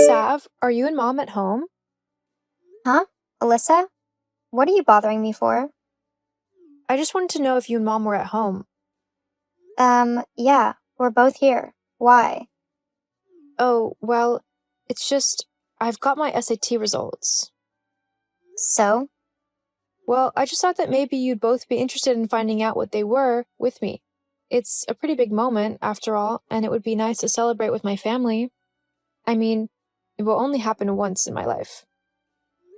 Sav, are you and Mom at home? Huh? Alyssa? What are you bothering me for? I just wanted to know if you and Mom were at home. Yeah, we're both here. Why? Oh, well, it's just, I've got my SAT results. So? Well, I just thought that maybe you'd both be interested in finding out what they were with me. It's a pretty big moment, after all, and it would be nice to celebrate with my family. I mean, it will only happen once in my life.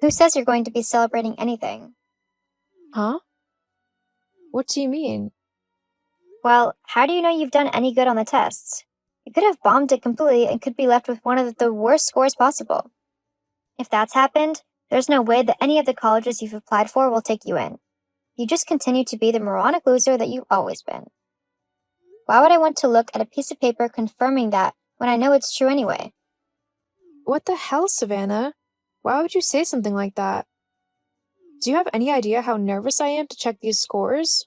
Who says you're going to be celebrating anything? Huh? What do you mean? Well, how do you know you've done any good on the tests? You could have bombed it completely and could be left with one of the worst scores possible. If that's happened, there's no way that any of the colleges you've applied for will take you in. You just continue to be the moronic loser that you've always been. Why would I want to look at a piece of paper confirming that when I know it's true anyway? What the hell, Savannah? Why would you say something like that? Do you have any idea how nervous I am to check these scores?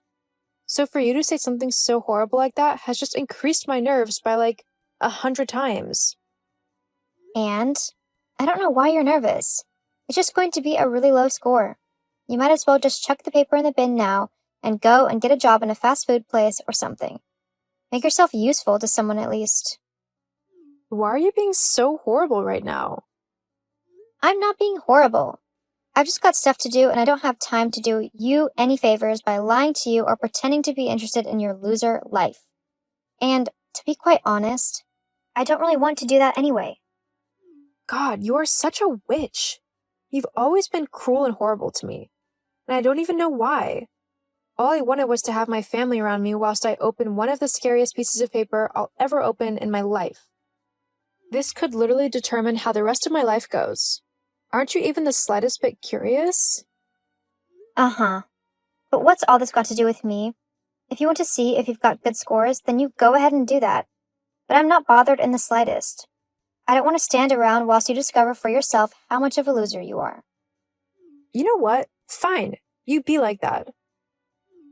So for you to say something so horrible like that has just increased my nerves by like 100 times. And I don't know why you're nervous. It's just going to be a really low score. You might as well just chuck the paper in the bin now and go and get a job in a fast food place or something. Make yourself useful to someone at least. Why are you being so horrible right now? I'm not being horrible. I've just got stuff to do and I don't have time to do you any favors by lying to you or pretending to be interested in your loser life. And to be quite honest, I don't really want to do that anyway. God, you are such a witch. You've always been cruel and horrible to me, and I don't even know why. All I wanted was to have my family around me whilst I opened one of the scariest pieces of paper I'll ever open in my life. This could literally determine how the rest of my life goes. Aren't you even the slightest bit curious? Uh-huh. But what's all this got to do with me? If you want to see if you've got good scores, then you go ahead and do that. But I'm not bothered in the slightest. I don't want to stand around whilst you discover for yourself how much of a loser you are. You know what? Fine. You be like that.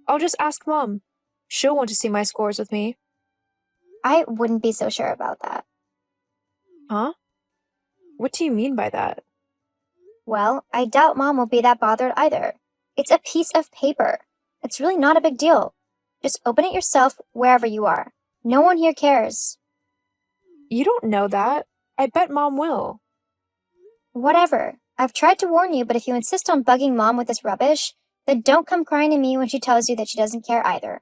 I'll just ask Mom. She'll want to see my scores with me. I wouldn't be so sure about that. Huh? What do you mean by that? Well, I doubt Mom will be that bothered either. It's a piece of paper. It's really not a big deal. Just open it yourself wherever you are. No one here cares. You don't know that. I bet Mom will. Whatever. I've tried to warn you, but if you insist on bugging Mom with this rubbish, then don't come crying to me when she tells you that she doesn't care either.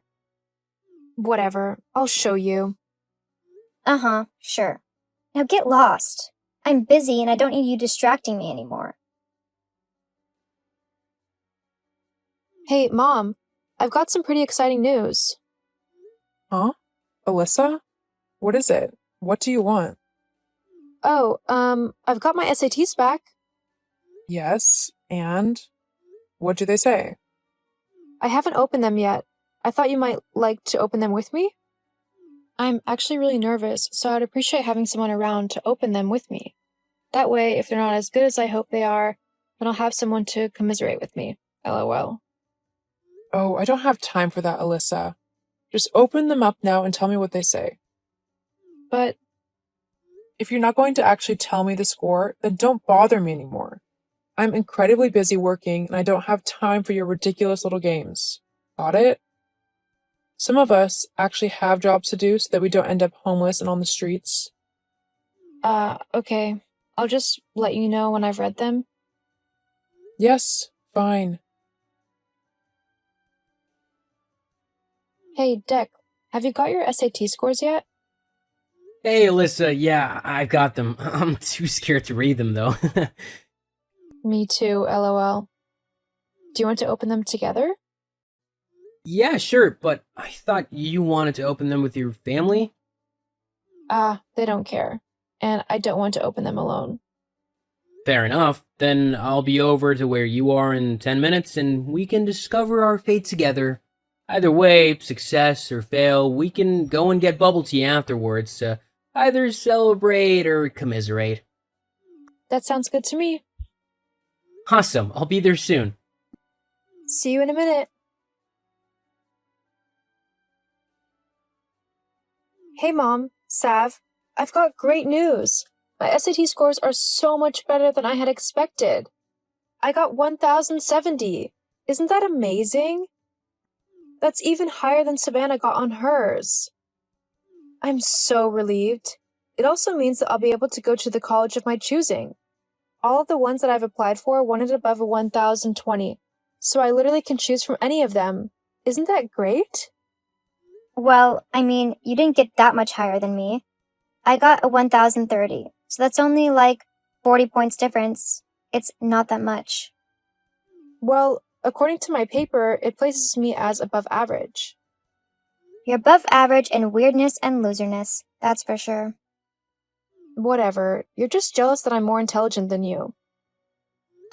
Whatever. I'll show you. Uh-huh, sure. Now get lost. I'm busy and I don't need you distracting me anymore. Hey, Mom. I've got some pretty exciting news. Huh? Alyssa? What is it? What do you want? Oh, I've got my SATs back. Yes, and? What do they say? I haven't opened them yet. I thought you might like to open them with me. I'm actually really nervous, so I'd appreciate having someone around to open them with me. That way, if they're not as good as I hope they are, then I'll have someone to commiserate with me. LOL. Oh, I don't have time for that, Alyssa. Just open them up now and tell me what they say. But If you're not going to actually tell me the score, then don't bother me anymore. I'm incredibly busy working and I don't have time for your ridiculous little games. Got it? Some of us actually have jobs to do so that we don't end up homeless and on the streets. okay. I'll just let you know when I've read them. Yes, fine. Hey, Deck, have you got your SAT scores yet? Hey, Alyssa, yeah, I've got them. I'm too scared to read them, though. Me too, LOL. Do you want to open them together? Yeah, sure, but I thought you wanted to open them with your family? They don't care. And I don't want to open them alone. Fair enough. Then I'll be over to where you are in 10 minutes and we can discover our fate together. Either way, success or fail, we can go and get bubble tea afterwards to either celebrate or commiserate. That sounds good to me. Awesome, I'll be there soon. See you in a minute. Hey, Mom, Sav, I've got great news. My SAT scores are so much better than I had expected. I got 1,070. Isn't that amazing? That's even higher than Savannah got on hers. I'm so relieved. It also means that I'll be able to go to the college of my choosing. All of the ones that I've applied for wanted above a 1,020, so I literally can choose from any of them. Isn't that great? Well, I mean, you didn't get that much higher than me. I got a 1,030, so that's only like 40 points difference. It's not that much. Well, according to my paper, it places me as above average. You're above average in weirdness and loserness, that's for sure. Whatever, you're just jealous that I'm more intelligent than you.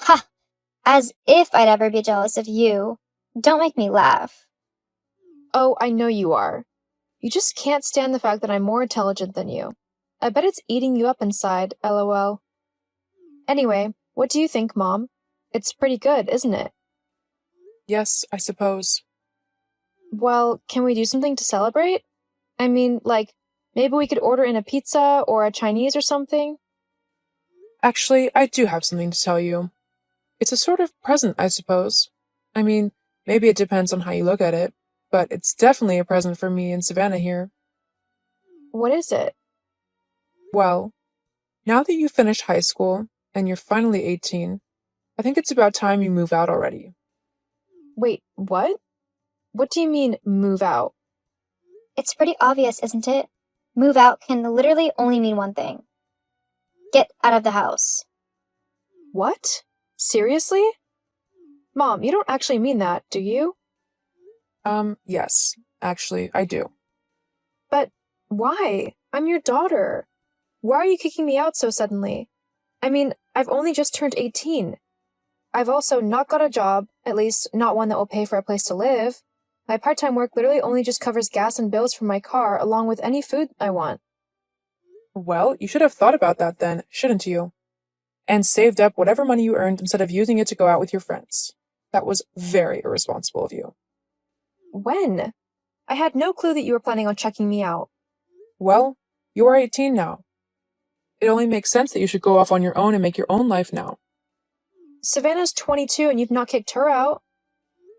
Ha! As if I'd ever be jealous of you. Don't make me laugh. Oh, I know you are. You just can't stand the fact that I'm more intelligent than you. I bet it's eating you up inside, lol. Anyway, what do you think, Mom? It's pretty good, isn't it? Yes, I suppose. Well, can we do something to celebrate? I mean, like, maybe we could order in a pizza or a Chinese or something? Actually, I do have something to tell you. It's a sort of present, I suppose. I mean, maybe it depends on how you look at it, but it's definitely a present for me and Savannah here. What is it? Well, now that you finished high school and you're finally 18, I think it's about time you move out already. Wait, what? What do you mean, move out? It's pretty obvious, isn't it? Move out can literally only mean one thing. Get out of the house. What? Seriously? Mom, you don't actually mean that, do you? Yes, actually, I do. But why? I'm your daughter. Why are you kicking me out so suddenly? I mean, I've only just turned 18. I've also not got a job, at least not one that will pay for a place to live. My part-time work literally only just covers gas and bills for my car, along with any food I want. Well, you should have thought about that then, shouldn't you? And saved up whatever money you earned instead of using it to go out with your friends. That was very irresponsible of you. When? I had no clue that you were planning on checking me out. Well, you are 18 now. It only makes sense that you should go off on your own and make your own life now. Savannah's 22 and you've not kicked her out.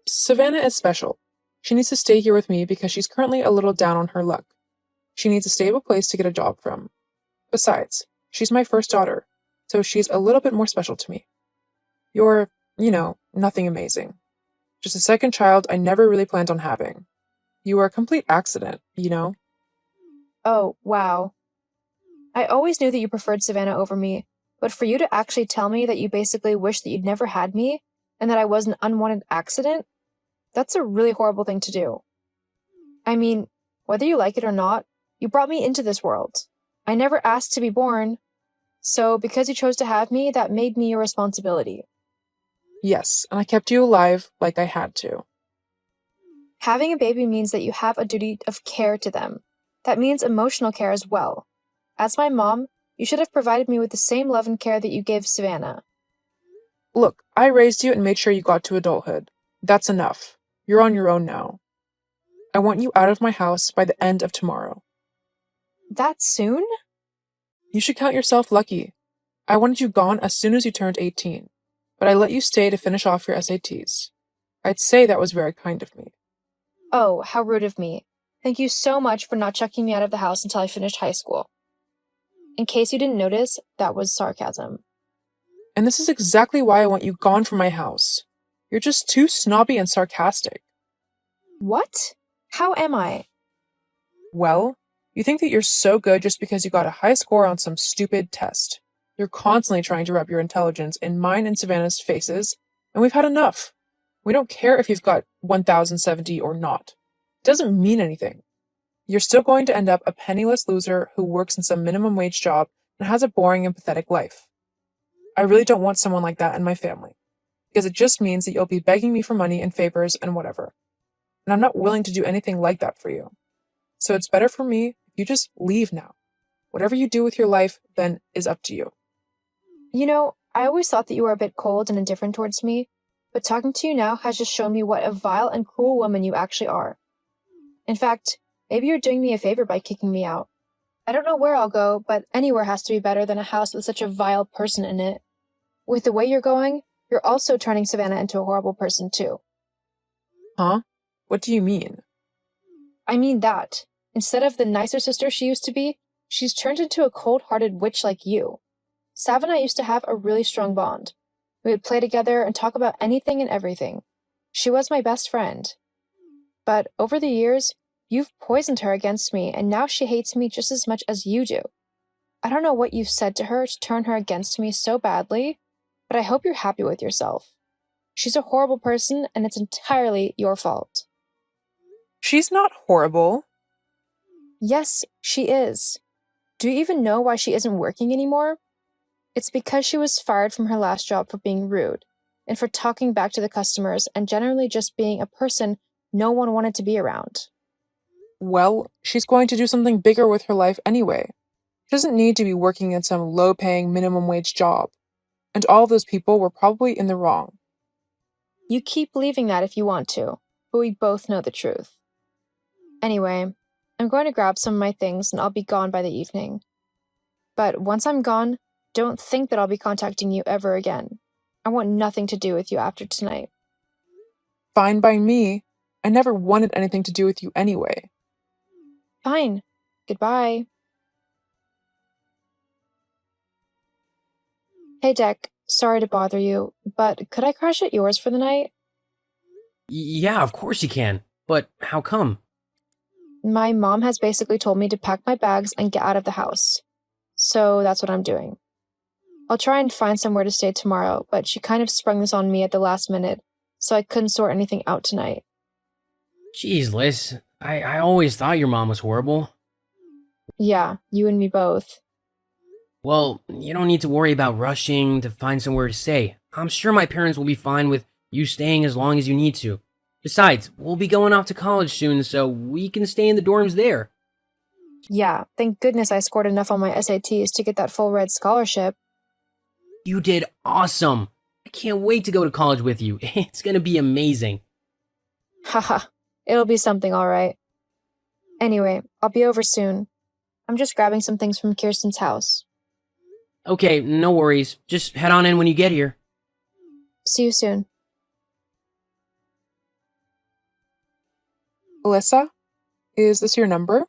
Savannah is special. She needs to stay here with me because she's currently a little down on her luck. She needs a stable place to get a job from. Besides, she's my first daughter, so she's a little bit more special to me. You're, nothing amazing. Just a second child I never really planned on having. You were a complete accident, Oh, wow. I always knew that you preferred Savannah over me, but for you to actually tell me that you basically wish that you'd never had me, and that I was an unwanted accident, that's a really horrible thing to do. I mean, whether you like it or not, you brought me into this world. I never asked to be born, so because you chose to have me, that made me your responsibility. Yes, and I kept you alive like I had to. Having a baby means that you have a duty of care to them. That means emotional care as well. As my mom, you should have provided me with the same love and care that you gave Savannah. Look, I raised you and made sure you got to adulthood. That's enough. You're on your own now. I want you out of my house by the end of tomorrow. That soon? You should count yourself lucky. I wanted you gone as soon as you turned 18, but I let you stay to finish off your SATs. I'd say that was very kind of me. Oh, how rude of me. Thank you so much for not chucking me out of the house until I finished high school. In case you didn't notice, that was sarcasm. And this is exactly why I want you gone from my house. You're just too snobby and sarcastic. What? How am I? Well, you think that you're so good just because you got a high score on some stupid test. You're constantly trying to rub your intelligence in mine and Savannah's faces, and we've had enough. We don't care if you've got 1,070 or not. It doesn't mean anything. You're still going to end up a penniless loser who works in some minimum wage job and has a boring and pathetic life. I really don't want someone like that in my family, because it just means that you'll be begging me for money and favors and whatever. And I'm not willing to do anything like that for you. So it's better for me if you just leave now. Whatever you do with your life then is up to you. I always thought that you were a bit cold and indifferent towards me, but talking to you now has just shown me what a vile and cruel woman you actually are. In fact, maybe you're doing me a favor by kicking me out. I don't know where I'll go, but anywhere has to be better than a house with such a vile person in it. With the way you're going, you're also turning Savannah into a horrible person too. Huh? What do you mean? I mean that. Instead of the nicer sister she used to be, she's turned into a cold-hearted witch like you. Sav and I used to have a really strong bond. We would play together and talk about anything and everything. She was my best friend. But over the years, you've poisoned her against me, and now she hates me just as much as you do. I don't know what you've said to her to turn her against me so badly, but I hope you're happy with yourself. She's a horrible person, and it's entirely your fault. She's not horrible. Yes, she is. Do you even know why she isn't working anymore? It's because she was fired from her last job for being rude, and for talking back to the customers, and generally just being a person no one wanted to be around. Well, she's going to do something bigger with her life anyway. She doesn't need to be working in some low-paying minimum wage job. And all of those people were probably in the wrong. You keep believing that if you want to, but we both know the truth. Anyway, I'm going to grab some of my things and I'll be gone by the evening. But once I'm gone, don't think that I'll be contacting you ever again. I want nothing to do with you after tonight. Fine by me. I never wanted anything to do with you anyway. Fine. Goodbye. Hey, Deck. Sorry to bother you, but could I crash at yours for the night? Yeah, of course you can. But how come? My mom has basically told me to pack my bags and get out of the house. So that's what I'm doing. I'll try and find somewhere to stay tomorrow, but she kind of sprung this on me at the last minute, so I couldn't sort anything out tonight. Jeez, Liz. I always thought your mom was horrible. Yeah, you and me both. Well, you don't need to worry about rushing to find somewhere to stay. I'm sure my parents will be fine with you staying as long as you need to. Besides, we'll be going off to college soon, so we can stay in the dorms there. Yeah, thank goodness I scored enough on my SATs to get that full red scholarship. You did awesome. I can't wait to go to college with you. It's gonna be amazing. Haha, it'll be something alright. Anyway, I'll be over soon. I'm just grabbing some things from Kirsten's house. Okay, no worries. Just head on in when you get here. See you soon. Alyssa? Is this your number?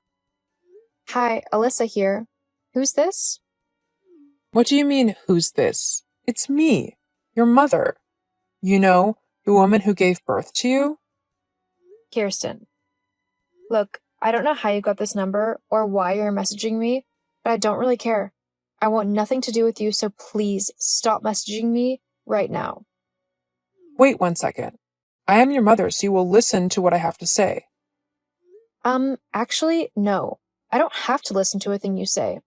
Hi, Alyssa here. Who's this? What do you mean, who's this? It's me, your mother. You know, the woman who gave birth to you? Kirsten. Look, I don't know how you got this number or why you're messaging me, but I don't really care. I want nothing to do with you, so please stop messaging me right now. Wait 1 second. I am your mother, so you will listen to what I have to say. Actually, no. I don't have to listen to a thing you say.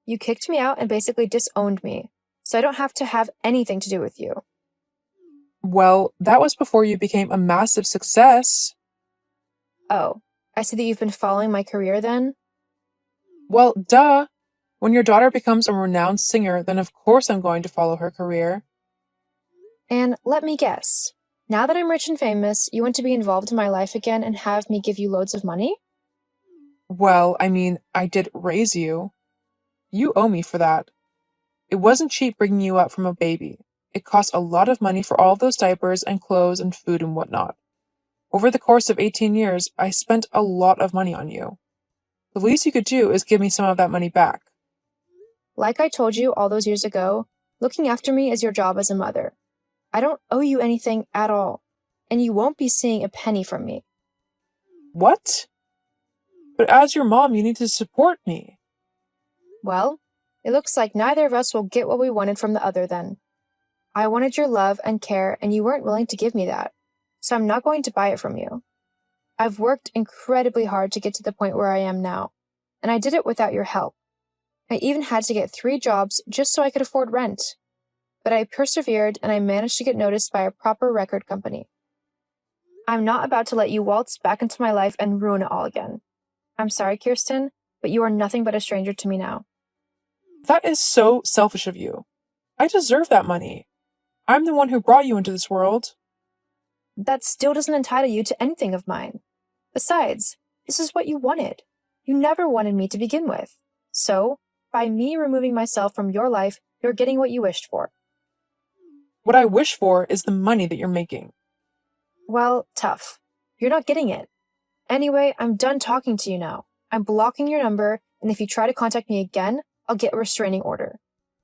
You kicked me out and basically disowned me, so I don't have to have anything to do with you. Well, that was before you became a massive success. Oh, I see that you've been following my career then? Well, duh. When your daughter becomes a renowned singer, then of course I'm going to follow her career. And let me guess. Now that I'm rich and famous, you want to be involved in my life again and have me give you loads of money? Well, I mean, I did raise you. You owe me for that. It wasn't cheap bringing you up from a baby. It cost a lot of money for all those diapers and clothes and food and whatnot. Over the course of 18 years, I spent a lot of money on you. The least you could do is give me some of that money back. Like I told you all those years ago, looking after me is your job as a mother. I don't owe you anything at all, and you won't be seeing a penny from me. What? But as your mom, you need to support me. Well, it looks like neither of us will get what we wanted from the other then. I wanted your love and care, and you weren't willing to give me that, so I'm not going to buy it from you. I've worked incredibly hard to get to the point where I am now, and I did it without your help. I even had to get 3 jobs just so I could afford rent. But I persevered and I managed to get noticed by a proper record company. I'm not about to let you waltz back into my life and ruin it all again. I'm sorry, Kirsten, but you are nothing but a stranger to me now. That is so selfish of you. I deserve that money. I'm the one who brought you into this world. That still doesn't entitle you to anything of mine. Besides, this is what you wanted. You never wanted me to begin with. So, by me removing myself from your life, you're getting what you wished for. What I wish for is the money that you're making. Well, tough. You're not getting it. Anyway, I'm done talking to you now. I'm blocking your number, and if you try to contact me again, I'll get a restraining order.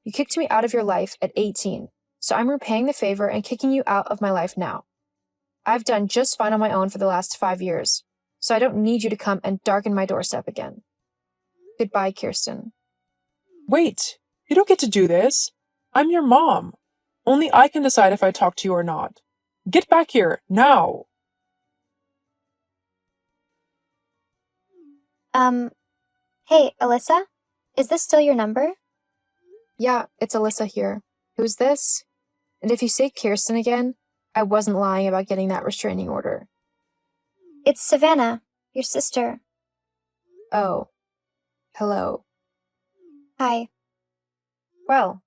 You kicked me out of your life at 18, so I'm repaying the favor and kicking you out of my life now. I've done just fine on my own for the last 5 years, so I don't need you to come and darken my doorstep again. Goodbye, Kirsten. Wait, you don't get to do this. I'm your mom. Only I can decide if I talk to you or not. Get back here, now. Hey, Alyssa? Is this still your number? Yeah, it's Alyssa here. Who's this? And if you say Kirsten again, I wasn't lying about getting that restraining order. It's Savannah, your sister. Oh. Hello. Hi. Well,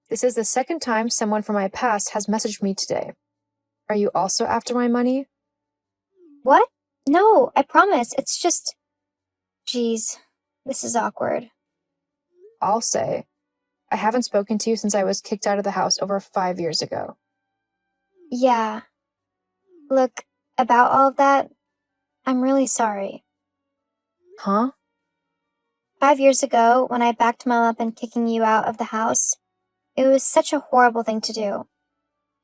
this is the second time someone from my past has messaged me today. Are you also after my money? What? No, I promise. It's just... Geez, this is awkward. I'll say. I haven't spoken to you since I was kicked out of the house over 5 years ago. Yeah. Look, about all of that, I'm really sorry. Huh? 5 years ago, when I backed Mom up in kicking you out of the house, it was such a horrible thing to do.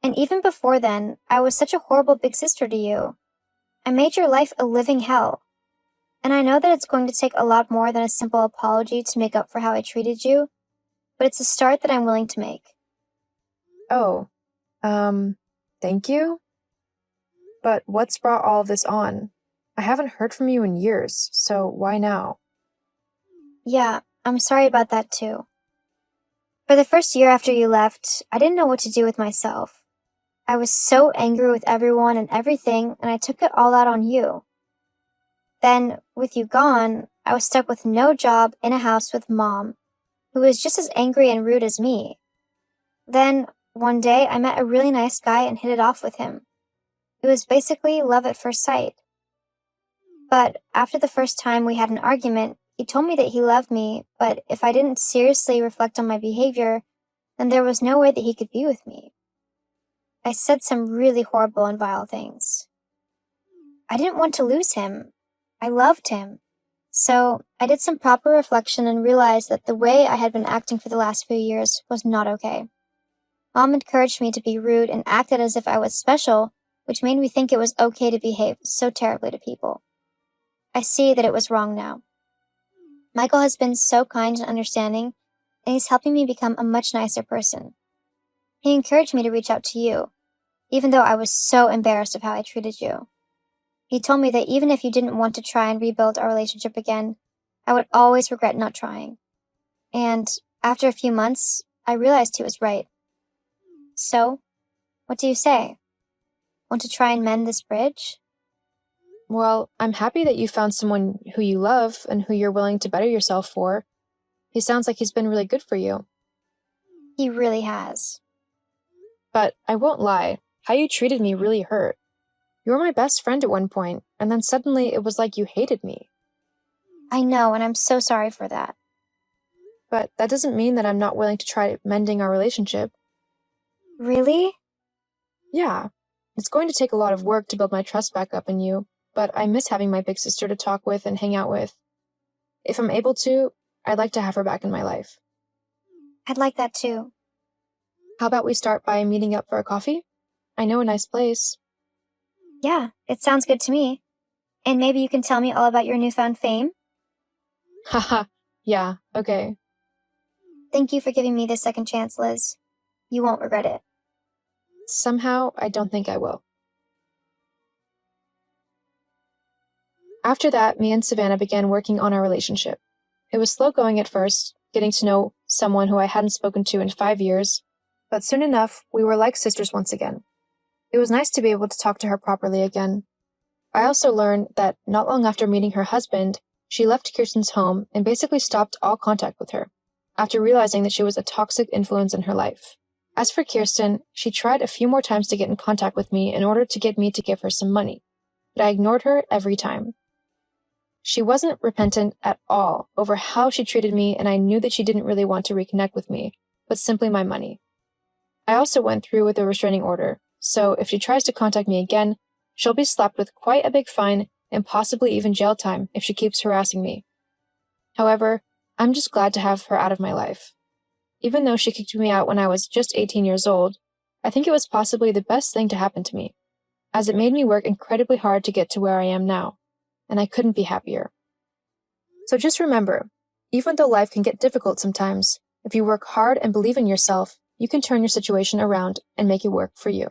And even before then, I was such a horrible big sister to you. I made your life a living hell. And I know that it's going to take a lot more than a simple apology to make up for how I treated you, but it's a start that I'm willing to make. Oh. Thank you? But what's brought all of this on? I haven't heard from you in years, so why now? Yeah, I'm sorry about that too. For the first year after you left, I didn't know what to do with myself. I was so angry with everyone and everything, and I took it all out on you. Then, with you gone, I was stuck with no job in a house with Mom, who was just as angry and rude as me. Then, one day, I met a really nice guy and hit it off with him. It was basically love at first sight. But after the first time we had an argument, he told me that he loved me, but if I didn't seriously reflect on my behavior, then there was no way that he could be with me. I said some really horrible and vile things. I didn't want to lose him. I loved him. So I did some proper reflection and realized that the way I had been acting for the last few years was not okay. Mom encouraged me to be rude and acted as if I was special, which made me think it was okay to behave so terribly to people. I see that it was wrong now. Michael has been so kind and understanding, and he's helping me become a much nicer person. He encouraged me to reach out to you, even though I was so embarrassed of how I treated you. He told me that even if you didn't want to try and rebuild our relationship again, I would always regret not trying. And after a few months, I realized he was right. So, what do you say? Want to try and mend this bridge? Well, I'm happy that you found someone who you love and who you're willing to better yourself for. He sounds like he's been really good for you. He really has. But I won't lie, how you treated me really hurt. You were my best friend at one point, and then suddenly it was like you hated me. I know, and I'm so sorry for that. But that doesn't mean that I'm not willing to try mending our relationship. Really? Yeah, it's going to take a lot of work to build my trust back up in you, but I miss having my big sister to talk with and hang out with. If I'm able to, I'd like to have her back in my life. I'd like that too. How about we start by meeting up for a coffee? I know a nice place. Yeah, it sounds good to me. And maybe you can tell me all about your newfound fame? Haha, yeah, okay. Thank you for giving me this second chance, Liz. You won't regret it. Somehow, I don't think I will. After that, me and Savannah began working on our relationship. It was slow going at first, getting to know someone who I hadn't spoken to in 5 years, but soon enough, we were like sisters once again. It was nice to be able to talk to her properly again. I also learned that not long after meeting her husband, she left Kirsten's home and basically stopped all contact with her, after realizing that she was a toxic influence in her life. As for Kirsten, she tried a few more times to get in contact with me in order to get me to give her some money, but I ignored her every time. She wasn't repentant at all over how she treated me, and I knew that she didn't really want to reconnect with me, but simply my money. I also went through with a restraining order, so if she tries to contact me again, she'll be slapped with quite a big fine and possibly even jail time if she keeps harassing me. However, I'm just glad to have her out of my life. Even though she kicked me out when I was just 18 years old, I think it was possibly the best thing to happen to me, as it made me work incredibly hard to get to where I am now, and I couldn't be happier. So just remember, even though life can get difficult sometimes, if you work hard and believe in yourself, you can turn your situation around and make it work for you.